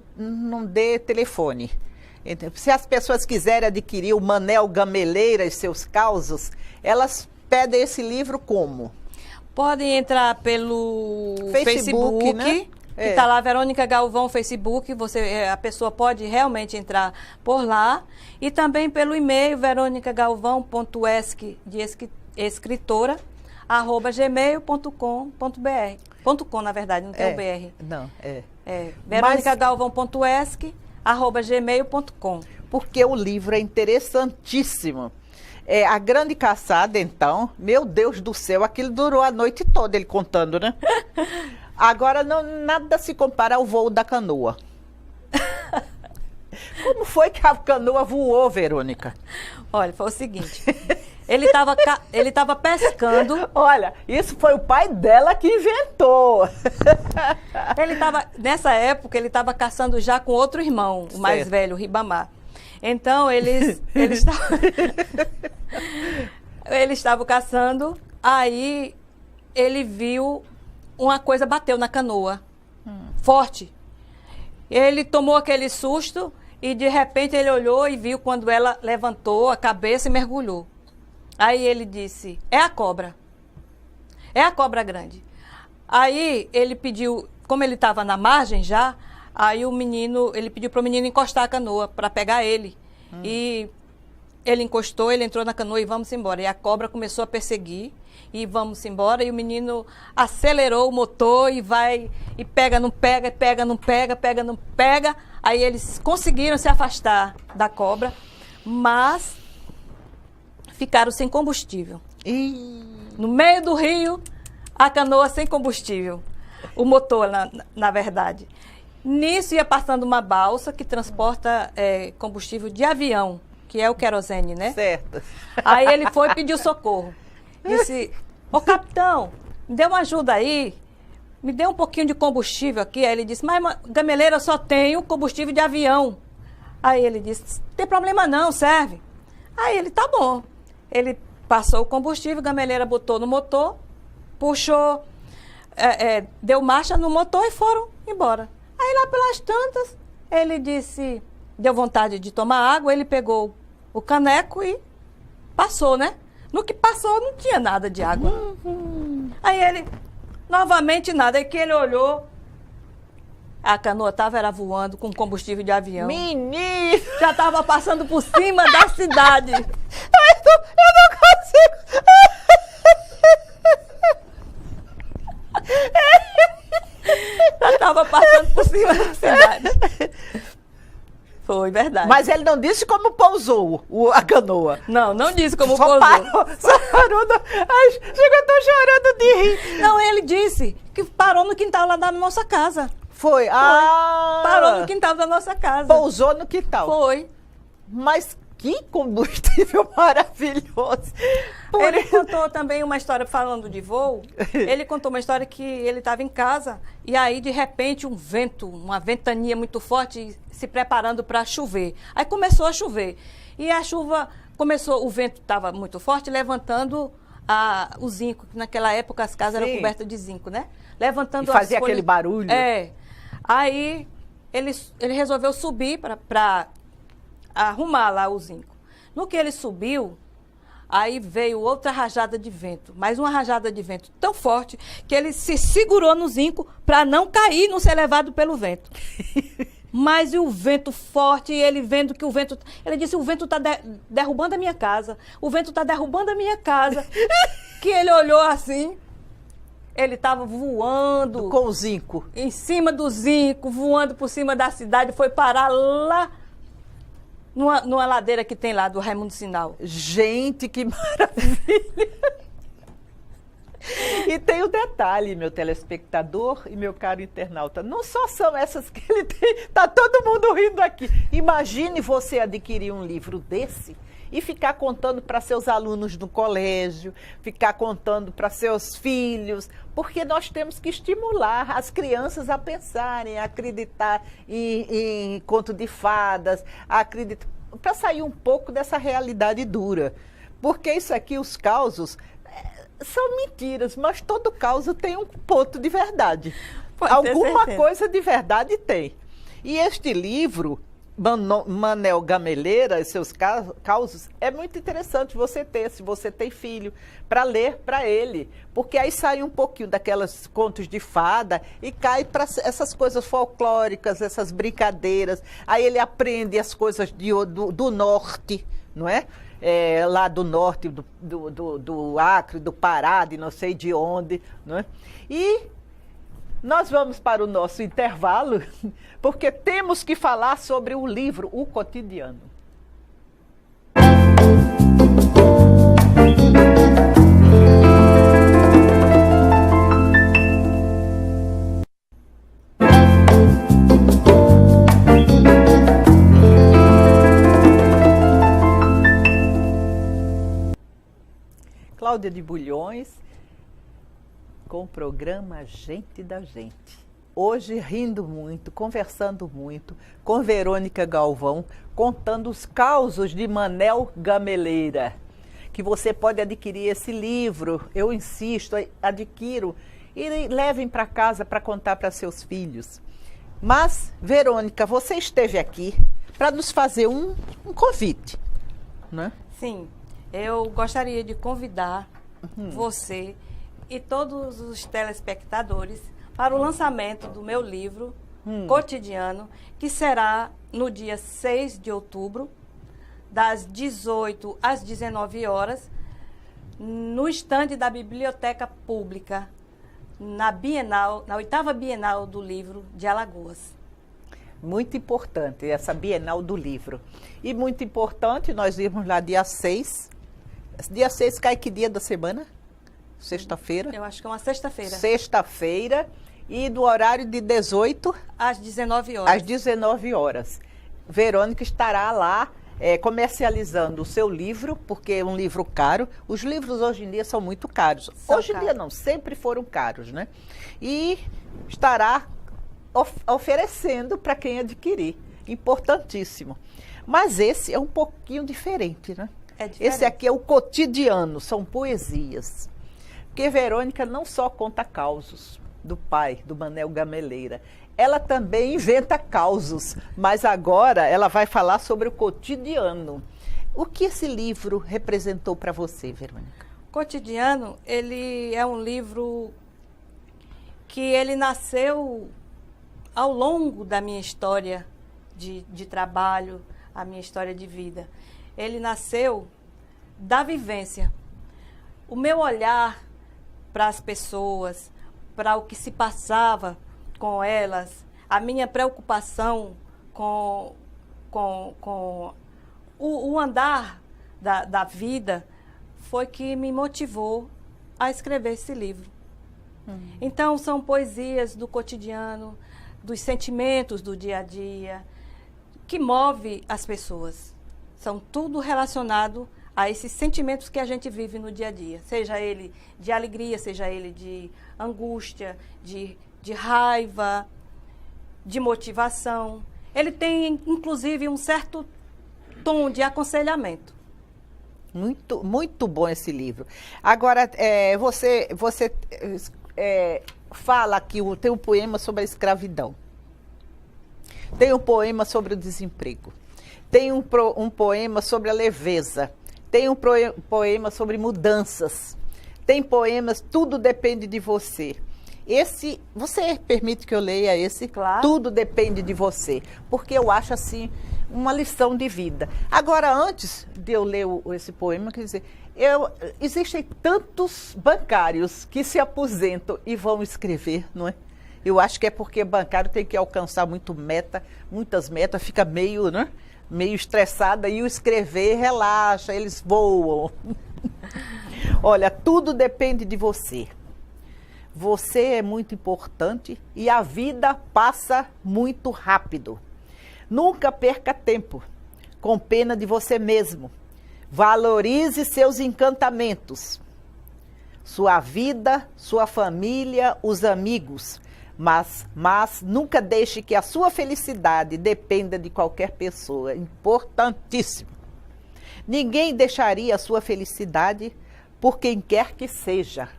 A: dê telefone. Se as pessoas quiserem adquirir o Manel Gameleira e seus causos, elas pedem esse livro como?
B: Podem entrar pelo Facebook,
A: né?
B: Que está lá, Verônica Galvão, Facebook, a pessoa pode realmente entrar por lá. E também pelo e-mail, veronicagalvão.esc, de escritora, @gmail.com.br. .com, na verdade, não tem o BR.
A: Não,
B: veronicagalvão.esc, @gmail.com.
A: Porque o livro é interessantíssimo. A Grande Caçada, então, meu Deus do céu, aquilo durou a noite toda, ele contando, né? Agora, nada se compara ao voo da canoa. Como foi que a canoa voou, Verônica?
B: Olha, foi o seguinte, ele estava pescando.
A: Olha, isso foi o pai dela que inventou.
B: Nessa época, ele estava caçando já com outro irmão, o mais velho, o Ribamar. Então, eles estavam caçando, aí ele viu uma coisa bateu na canoa, forte. Ele tomou aquele susto e, de repente, ele olhou e viu quando ela levantou a cabeça e mergulhou. Aí ele disse, é a cobra grande. Aí ele pediu, como ele estava na margem já, aí ele pediu para o menino encostar a canoa para pegar ele. E ele encostou, ele entrou na canoa e vamos embora. E a cobra começou a perseguir e vamos embora. E o menino acelerou o motor e vai, e pega, não pega, pega, não pega, pega, não pega. Aí eles conseguiram se afastar da cobra, mas ficaram sem combustível. No meio do rio, a canoa sem combustível. O motor, na verdade. Nisso ia passando uma balsa que transporta combustível de avião, que é o querosene, né?
A: Certo.
B: Aí ele foi e pediu socorro. Disse, ô capitão, me dê uma ajuda aí, me dê um pouquinho de combustível aqui. Aí ele disse, mas Gameleira, eu só tenho combustível de avião. Aí ele disse, não tem problema não, serve. Aí ele, tá bom. Ele passou o combustível, Gameleira botou no motor, puxou, deu marcha no motor e foram embora. Aí lá pelas tantas, ele disse, deu vontade de tomar água, ele pegou o caneco e passou, né? No que passou, não tinha nada de água. Aí ele, novamente nada. Aí que ele olhou, a canoa era voando com combustível de avião.
A: Menino!
B: Já estava passando por cima da cidade.
A: Eu não consigo!
B: Já estava passando por cima da cidade. Foi verdade.
A: Mas ele não disse como pousou a canoa.
B: Não disse como
A: só
B: pousou.
A: Só parou. Ai, eu tô chorando de rir.
B: Não, ele disse que parou no quintal lá da nossa casa.
A: Foi.
B: Parou no quintal da nossa casa.
A: Pousou no quintal.
B: Foi.
A: Mas que combustível maravilhoso.
B: Ele contou também uma história, falando de voo, ele contou uma história que ele estava em casa e aí, de repente, um vento, uma ventania muito forte, se preparando para chover. Aí começou a chover. E a chuva começou, o vento estava muito forte, levantando o zinco, que naquela época as casas eram cobertas de zinco, né? Levantando
A: e fazia aquele barulho.
B: Aí ele resolveu subir para arrumar lá o zinco. No que ele subiu, aí veio outra rajada de vento, mais uma rajada de vento tão forte que ele se segurou no zinco para não cair, não ser levado pelo vento. Mas e o vento forte, e ele vendo que o vento... Ele disse, o vento está derrubando a minha casa. O vento está derrubando a minha casa. Que ele olhou assim, ele estava voando...
A: Com o zinco.
B: Em cima do zinco, voando por cima da cidade, foi parar lá numa ladeira que tem lá, do Raimundo Sinal.
A: Gente, que maravilha! E tem o detalhe, meu telespectador e meu caro internauta, não só são essas que ele tem, tá todo mundo rindo aqui. Imagine você adquirir um livro desse e ficar contando para seus alunos no colégio, ficar contando para seus filhos, porque nós temos que estimular as crianças a pensarem, a acreditar em conto de fadas, para sair um pouco dessa realidade dura. Porque isso aqui, os causos, são mentiras, mas todo caos tem um ponto de verdade. Alguma coisa de verdade tem. E este livro, Manel Gameleira e seus causos, é muito interessante você ter, se você tem filho, para ler para ele. Porque aí sai um pouquinho daquelas contos de fada e cai para essas coisas folclóricas, essas brincadeiras. Aí ele aprende as coisas do norte, não é? Lá do norte, do Acre, do Pará, de não sei de onde, não é? E nós vamos para o nosso intervalo, porque temos que falar sobre o livro O Cotidiano. Cláudia de Bulhões, com o programa Gente da Gente. Hoje rindo muito, conversando muito com Verônica Galvão, contando os causos de Manel Gameleira, que você pode adquirir esse livro, eu insisto, adquiram e levem para casa para contar para seus filhos. Mas, Verônica, você esteve aqui para nos fazer um convite, né?
B: Sim. Eu gostaria de convidar você e todos os telespectadores para o lançamento do meu livro Cotidiano, que será no dia 6 de outubro, das 18 às 19 horas, no estande da Biblioteca Pública, na 8ª Bienal do Livro de Alagoas.
A: Muito importante essa Bienal do Livro. E muito importante, nós irmos lá dia 6. Dia 6 cai que dia da semana? Sexta-feira?
B: Eu acho que é uma sexta-feira.
A: Sexta-feira, e do horário de 18
B: às 19 horas.
A: Às 19 horas. Verônica estará lá comercializando o seu livro, porque é um livro caro. Os livros hoje em dia são muito caros. Hoje em dia não, sempre foram caros, né? E estará oferecendo para quem adquirir. Importantíssimo. Mas esse é um pouquinho diferente, né? Esse aqui é o Cotidiano, são poesias. Porque Verônica não só conta causos do pai, do Manel Gameleira, ela também inventa causos, mas agora ela vai falar sobre o cotidiano. O que esse livro representou para você, Verônica?
B: Cotidiano, ele é um livro que ele nasceu ao longo da minha história de trabalho, a minha história de vida. Ele nasceu da vivência. O meu olhar para as pessoas, para o que se passava com elas, a minha preocupação com o andar da vida, foi que me motivou a escrever esse livro. Então, são poesias do cotidiano, dos sentimentos do dia a dia, que move as pessoas. São tudo relacionado a esses sentimentos que a gente vive no dia a dia. Seja ele de alegria, seja ele de angústia, de raiva, de motivação. Ele tem, inclusive, um certo tom de aconselhamento.
A: Muito, muito bom esse livro. Agora, você fala que tem um poema sobre a escravidão. Tem um poema sobre o desemprego. Tem um poema sobre a leveza. Tem um poema sobre mudanças. Tem poemas, tudo depende de você. Você permite que eu leia esse?
B: Claro.
A: Tudo depende de você, porque eu acho assim uma lição de vida. Agora, antes de eu ler esse poema, quer dizer, existem tantos bancários que se aposentam e vão escrever, não é? Eu acho que é porque bancário tem que alcançar muitas metas, fica meio, né, meio estressada, e o escrever relaxa, eles voam. Olha, tudo depende de você. Você é muito importante e a vida passa muito rápido. Nunca perca tempo, com pena de você mesmo. Valorize seus encantamentos, sua vida, sua família, os amigos, mas nunca deixe que a sua felicidade dependa de qualquer pessoa. Importantíssimo. Ninguém deixaria a sua felicidade por quem quer que seja.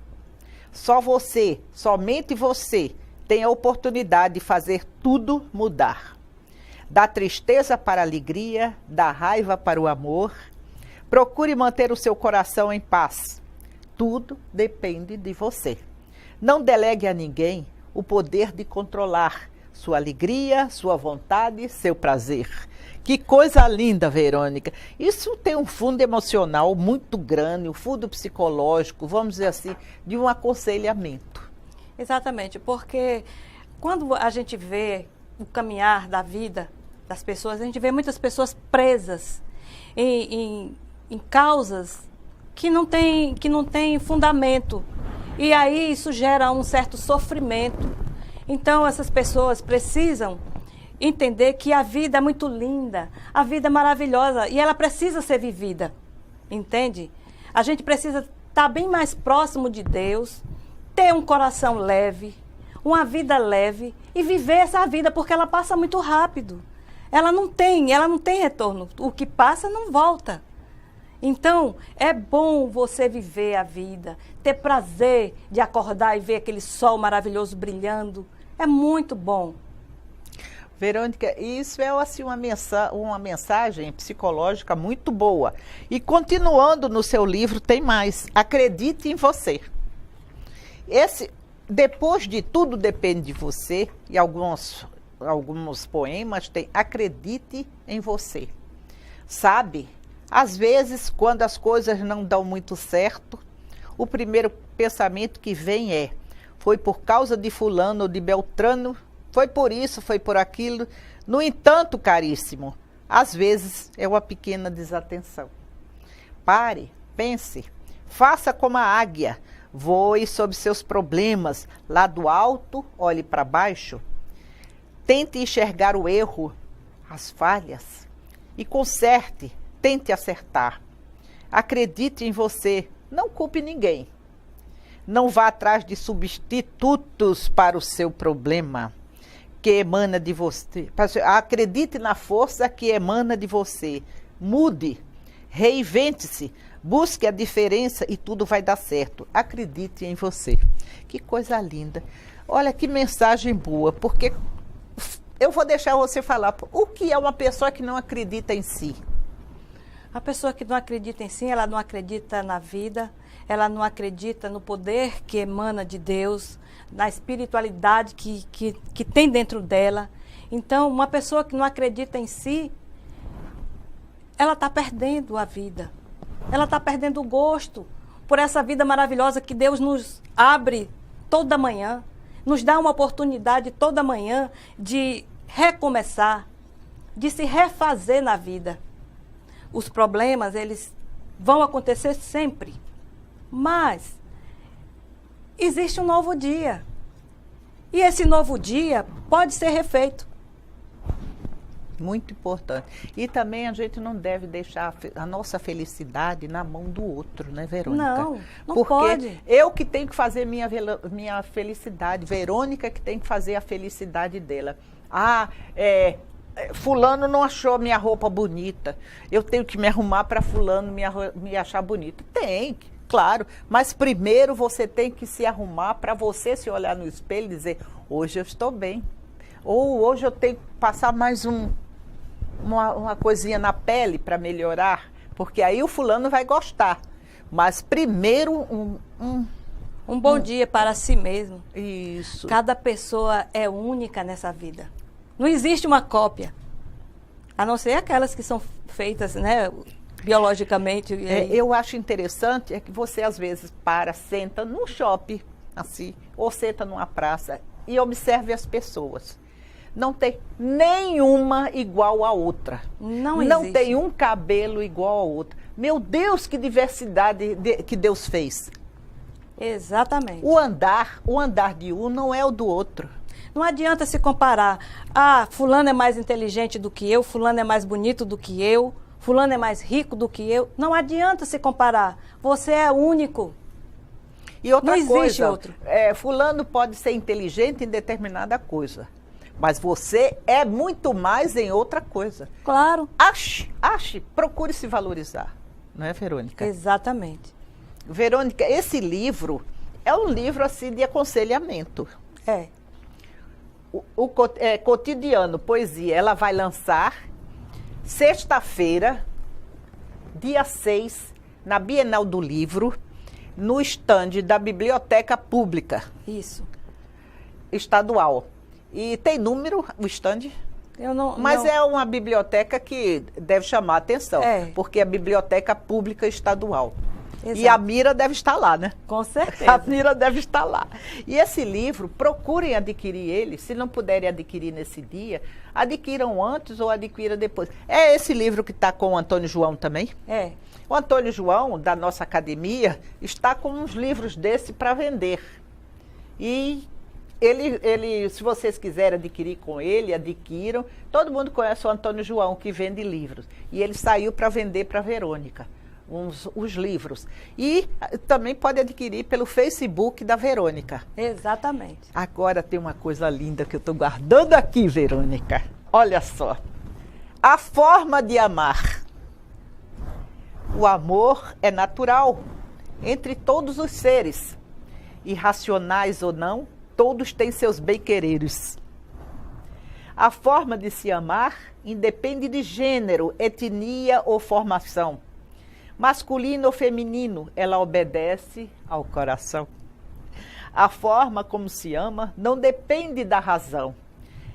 A: Só você, somente você, tem a oportunidade de fazer tudo mudar. Da tristeza para a alegria, da raiva para o amor. Procure manter o seu coração em paz. Tudo depende de você. Não delegue a ninguém o poder de controlar sua alegria, sua vontade, seu prazer. Que coisa linda, Verônica. Isso tem um fundo emocional muito grande, um fundo psicológico, vamos dizer assim, de um aconselhamento.
B: Exatamente, porque quando a gente vê o caminhar da vida das pessoas, a gente vê muitas pessoas presas em causas que não tem fundamento. E aí isso gera um certo sofrimento. Então essas pessoas precisam entender que a vida é muito linda, a vida é maravilhosa e ela precisa ser vivida, entende? A gente precisa estar bem mais próximo de Deus, ter um coração leve, uma vida leve e viver essa vida, porque ela passa muito rápido. Ela não tem retorno, o que passa não volta. Então, é bom você viver a vida, ter prazer de acordar e ver aquele sol maravilhoso brilhando. É muito bom.
A: Verônica, isso é assim, uma mensagem psicológica muito boa. E continuando no seu livro, tem mais. Acredite em você. Depois de tudo depende de você, e alguns poemas tem acredite em você. Sabe, às vezes, quando as coisas não dão muito certo, o primeiro pensamento que vem foi por causa de fulano ou de Beltrano, foi por isso, foi por aquilo. No entanto, caríssimo, às vezes é uma pequena desatenção. Pare, pense, faça como a águia, voe sobre seus problemas, lá do alto, olhe para baixo. Tente enxergar o erro, as falhas, e conserte, tente acertar. Acredite em você, não culpe ninguém. Não vá atrás de substitutos para o seu problema que emana de você. Acredite na força que emana de você. Mude, reinvente-se, busque a diferença e tudo vai dar certo. Acredite em você. Que coisa linda. Olha que mensagem boa, porque eu vou deixar você falar. O que é uma pessoa que não acredita em si?
B: A pessoa que não acredita em si, ela não acredita na vida, ela não acredita no poder que emana de Deus, na espiritualidade que tem dentro dela. Então, uma pessoa que não acredita em si, ela está perdendo a vida. Ela está perdendo o gosto por essa vida maravilhosa que Deus nos abre toda manhã, nos dá uma oportunidade toda manhã de recomeçar, de se refazer na vida. Os problemas, eles vão acontecer sempre, mas existe um novo dia. E esse novo dia pode ser refeito.
A: Muito importante. E também a gente não deve deixar a nossa felicidade na mão do outro, né, Verônica?
B: Não
A: porque
B: pode.
A: Eu que tenho que fazer minha felicidade, Verônica que tem que fazer a felicidade dela. Fulano não achou minha roupa bonita, eu tenho que me arrumar para fulano me achar bonita. Tem, claro, mas primeiro você tem que se arrumar para você se olhar no espelho e dizer, hoje eu estou bem. Ou hoje eu tenho que passar mais uma coisinha na pele para melhorar, porque aí o fulano vai gostar. Mas primeiro
B: Um bom dia para si mesmo.
A: Isso.
B: Cada pessoa é única nessa vida. Não existe uma cópia. A não ser aquelas que são feitas, né, biologicamente.
A: Eu acho interessante é que você, às vezes, senta num shopping, assim, ou senta numa praça e observe as pessoas. Não tem nenhuma igual à outra.
B: Não existe.
A: Não tem um cabelo igual ao outro. Meu Deus, que diversidade que Deus fez.
B: Exatamente.
A: O andar de um não é o do outro.
B: Não adianta se comparar. Ah, fulano é mais inteligente do que eu, fulano é mais bonito do que eu, fulano é mais rico do que eu. Não adianta se comparar. Você é único.
A: E outra
B: não
A: coisa,
B: existe outro.
A: Fulano pode ser inteligente em determinada coisa, mas você é muito mais em outra coisa.
B: Claro.
A: Ache, procure se valorizar. Não é, Verônica?
B: Exatamente.
A: Verônica, esse livro é um livro assim de aconselhamento.
B: É.
A: Cotidiano, poesia, ela vai lançar sexta-feira, dia 6, na Bienal do Livro, no estande da Biblioteca Pública.
B: Isso.
A: Estadual. E tem número, o estande? Mas é uma biblioteca que deve chamar a atenção, porque é a Biblioteca Pública Estadual. Exato. E a Mira deve estar lá, né?
B: Com certeza.
A: A Mira deve estar lá. E esse livro, procurem adquirir ele. Se não puderem adquirir nesse dia, adquiram antes ou adquiram depois. É esse livro que está com o Antônio João também?
B: É.
A: O Antônio João, da nossa academia, está com uns livros desse para vender. E ele, se vocês quiserem adquirir com ele, adquiram. Todo mundo conhece o Antônio João, que vende livros. E ele saiu para vender para a Verônica. Os livros. E também pode adquirir pelo Facebook da Verônica.
B: Exatamente.
A: Agora tem uma coisa linda que eu estou guardando aqui, Verônica. Olha só. A forma de amar. O amor é natural entre todos os seres. Irracionais ou não, todos têm seus bem-quereres. A forma de se amar independe de gênero, etnia ou formação. Masculino ou feminino, ela obedece ao coração. A forma como se ama não depende da razão.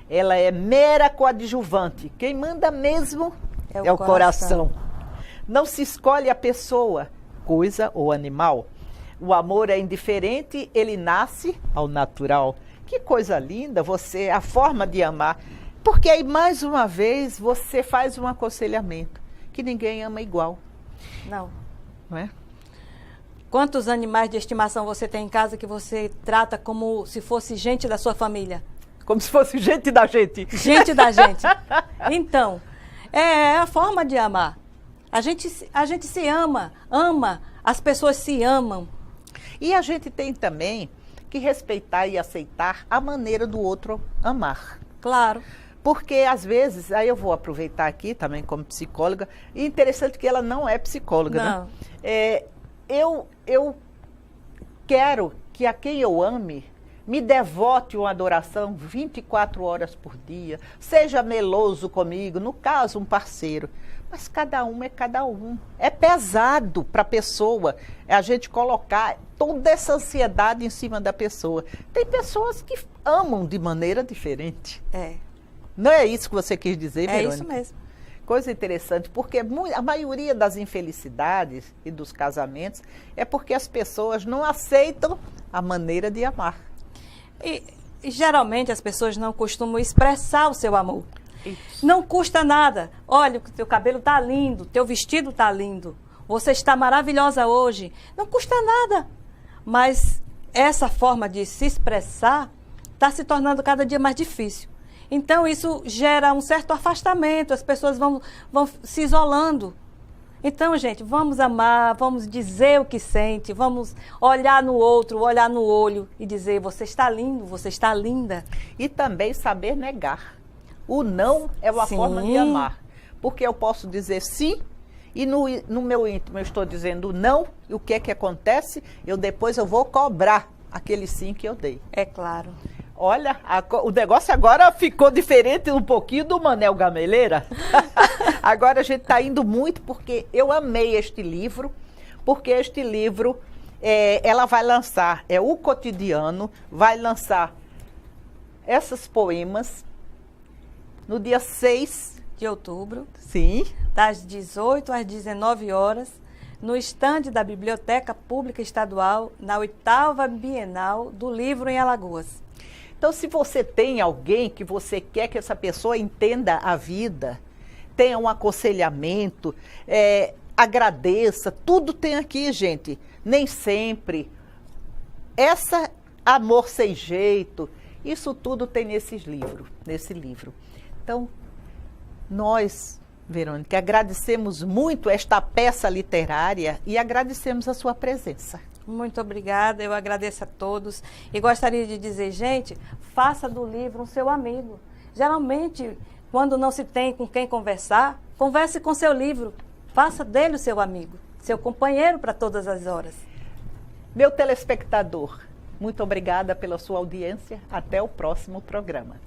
A: Ela é mera coadjuvante. Quem manda mesmo é o coração. Não se escolhe a pessoa, coisa ou animal. O amor é indiferente, ele nasce ao natural. Que coisa linda a forma de amar. Porque aí, mais uma vez, você faz um aconselhamento, que ninguém ama igual.
B: Não.
A: Não é?
B: Quantos animais de estimação você tem em casa que você trata como se fosse gente da sua família?
A: Como se fosse gente da gente.
B: Gente da gente. Então, é a forma de amar. A gente se ama, as pessoas se amam.
A: E a gente tem também que respeitar e aceitar a maneira do outro amar.
B: Claro.
A: Porque, às vezes, aí eu vou aproveitar aqui também como psicóloga, e interessante que ela não é psicóloga,
B: não.
A: Né? Eu quero que a quem eu ame me devote uma adoração 24 horas por dia, seja meloso comigo, no caso, um parceiro. Mas cada um é cada um. É pesado para a pessoa a gente colocar toda essa ansiedade em cima da pessoa. Tem pessoas que amam de maneira diferente.
B: É.
A: Não é isso que você quis dizer, Verônica?
B: É isso mesmo.
A: Coisa interessante, porque a maioria das infelicidades e dos casamentos é porque as pessoas não aceitam a maneira de amar.
B: E geralmente as pessoas não costumam expressar o seu amor.
A: Isso.
B: Não custa nada. Olha, o teu cabelo está lindo, teu vestido está lindo, você está maravilhosa hoje. Não custa nada. Mas essa forma de se expressar está se tornando cada dia mais difícil. Então, isso gera um certo afastamento, as pessoas vão se isolando. Então, gente, vamos amar, vamos dizer o que sente, vamos olhar no outro, olhar no olho e dizer, você está lindo, você está linda.
A: E também saber negar. O não é uma
B: Sim.
A: forma de amar. Porque eu posso dizer sim, e no meu íntimo eu estou dizendo não, e o que é que acontece? Depois eu vou cobrar aquele sim que eu dei.
B: É claro.
A: Olha, o negócio agora ficou diferente um pouquinho do Manel Gameleira. Agora a gente está indo muito porque eu amei este livro, porque este livro ela vai lançar, o Cotidiano vai lançar esses poemas no dia 6
B: de outubro,
A: sim,
B: das 18 às 19 horas, no estande da Biblioteca Pública Estadual, na 8ª Bienal do Livro em Alagoas.
A: Então, se você tem alguém que você quer que essa pessoa entenda a vida, tenha um aconselhamento, agradeça, tudo tem aqui, gente. Nem sempre. Essa Amor Sem Jeito, isso tudo tem nesse livro. Então, nós, Verônica, agradecemos muito esta peça literária e agradecemos a sua presença.
B: Muito obrigada, eu agradeço a todos. E gostaria de dizer, gente, faça do livro um seu amigo. Geralmente, quando não se tem com quem conversar, converse com seu livro. Faça dele o seu amigo, seu companheiro para todas as horas.
A: Meu telespectador, muito obrigada pela sua audiência. Até o próximo programa.